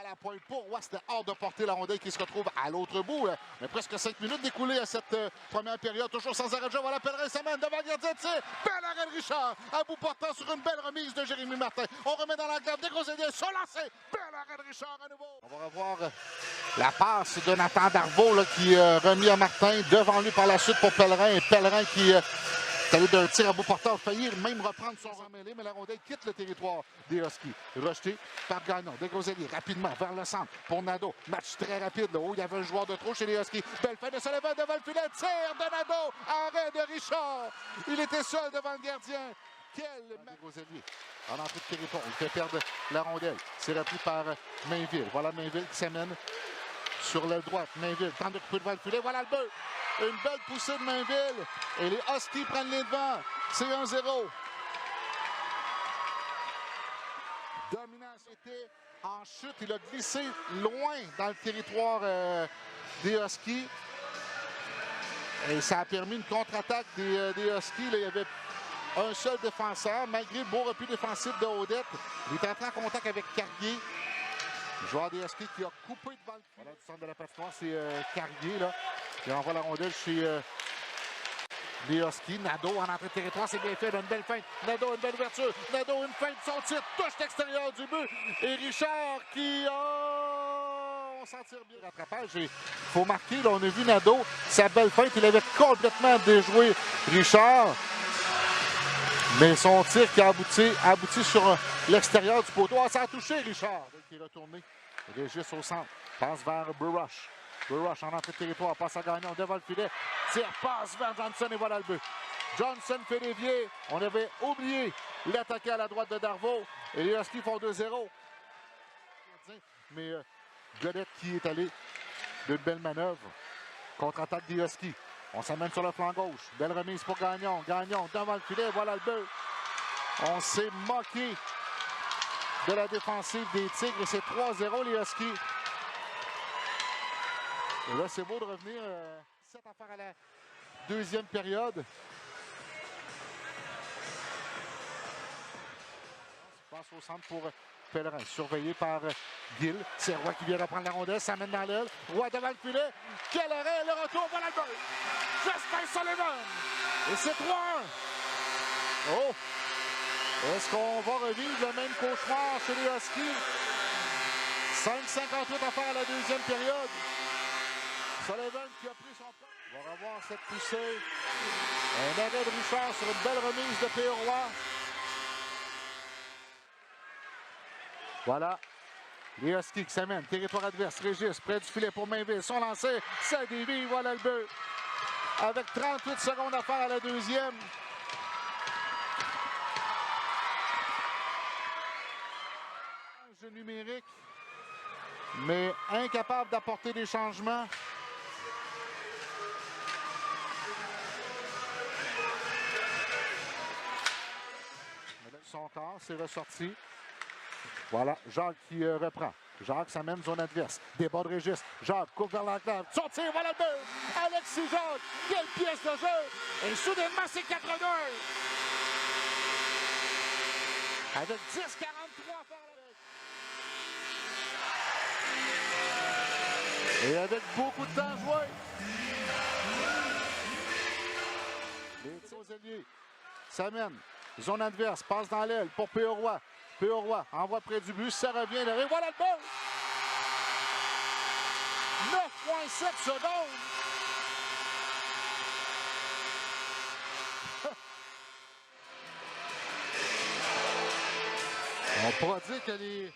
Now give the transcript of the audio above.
à la pointe pour Roy. C'était hors de porter la rondelle qui se retrouve à l'autre bout. Mais presque 5 minutes découlées à cette première période. Toujours sans arrêt de jeu. Voilà, Pellerin s'amène devant le gardien de tir. Bel arrêt de Richard. À bout portant sur une belle remise de Jérémy Martin. On remet dans la garde des Groselliers. Se lancer. Bel arrêt de Richard à nouveau. On va revoir la passe de Nathan Darvaux là, qui remis à Martin. Devant lui par la suite pour Pellerin. Et Pellerin qui est allé d'un tir à bout portant. Faillir même reprendre son remêlé. Mais la rondelle quitte le territoire des Huskies. Rejeté par Gagnon. Des Groselliers rapidement vers le centre pour Nadeau. Match très rapide. Là, où il y avait un joueur de trop chez les Huskies. Belle fin de Sullivan devant le filet. Tir de Nadeau. Arrêt de Richard. Il était seul devant le gardien. Quel Grosellier en entrée de territoire. Il fait perdre la rondelle. C'est repris par Mainville. Voilà Mainville qui s'amène sur l'aile droite. Mainville tente de couper devant le filet. Voilà le but. Une belle poussée de Mainville. Et les Huskies prennent les devants. C'est 1-0. Dominant, c'était en chute. Il a glissé loin dans le territoire des Huskies. Et ça a permis une contre-attaque des Huskies. Là, il y avait un seul défenseur, malgré le beau repli défensif de Odette. Il est entré en contact avec Carrier. Le joueur des Huskies qui a coupé devant le filet. Voilà, du centre de la patinoire, c'est Carrier là, qui envoie la rondelle chez les Huskies. Nadeau en entrée de territoire, c'est bien fait. Une belle feinte. Nadeau, une belle ouverture. Nadeau, une feinte. Son tir touche l'extérieur du but. Et Richard qui... on s'en tire bien. Rattrapage. Il faut marquer. Là, on a vu Nadeau. Sa belle feinte. Il avait complètement déjoué Richard. Mais son tir qui a abouti sur l'extérieur du poteau. Ah, ça a touché Richard. Qui est retourné. Régis au centre. Passe vers Burrush. Burrush en entrée de territoire. Passe à Gagnon devant le filet. Tire, passe vers Johnson et voilà le but. Johnson fait dévier. On avait oublié l'attaquer à la droite de Darvaux. Et les Huskies font 2-0. Mais Godette qui est allé d'une belle manœuvre. Contre-attaque des Huskies. On s'amène sur le flanc gauche. Belle remise pour Gagnon. Gagnon devant le filet. Voilà le but. On s'est moqué de la défensive des Tigres. Et c'est 3-0 les Huskies. Et là, c'est beau de revenir. Cette affaire à la deuxième période. On passe au centre pour Pellerin. Surveillé par Gill. C'est Roy qui vient reprendre la rondelle. Ça mène dans l'aile. Roy devant le filet. Quel arrêt. Le retour. Voilà le but. Justin Sullivan. Et c'est 3-1. Oh! Est-ce qu'on va revivre le même cauchemar chez les Huskies? 5:58 à faire à la deuxième période. Sullivan qui a pris son plan. On va revoir cette poussée. Un arrêt de Richard sur une belle remise de Péoroy. Voilà. Les Huskies qui s'amènent. Territoire adverse. Régis près du filet pour Mainville. Son lancé. Ça dévie. Voilà le but. Avec 38 secondes à faire à la deuxième. Jeu numérique. Mais incapable d'apporter des changements. Son corps, c'est ressorti. Voilà, Jacques qui reprend. Jacques s'amène zone adverse. Débat de Régis. Jacques coupe vers l'enclave. Son tir, voilà le but. Alexis Jacques, quelle pièce de jeu. Et soudainement, c'est 4-2. Avec 10-43 à faire avec. Et avec beaucoup de temps joué. Les Groselliers s'amènent. Zone adverse, passe dans l'aile pour Péoroy. Péoroy envoie près du but, ça revient là. Et voilà le but! 9,7 secondes! On pourra dire que les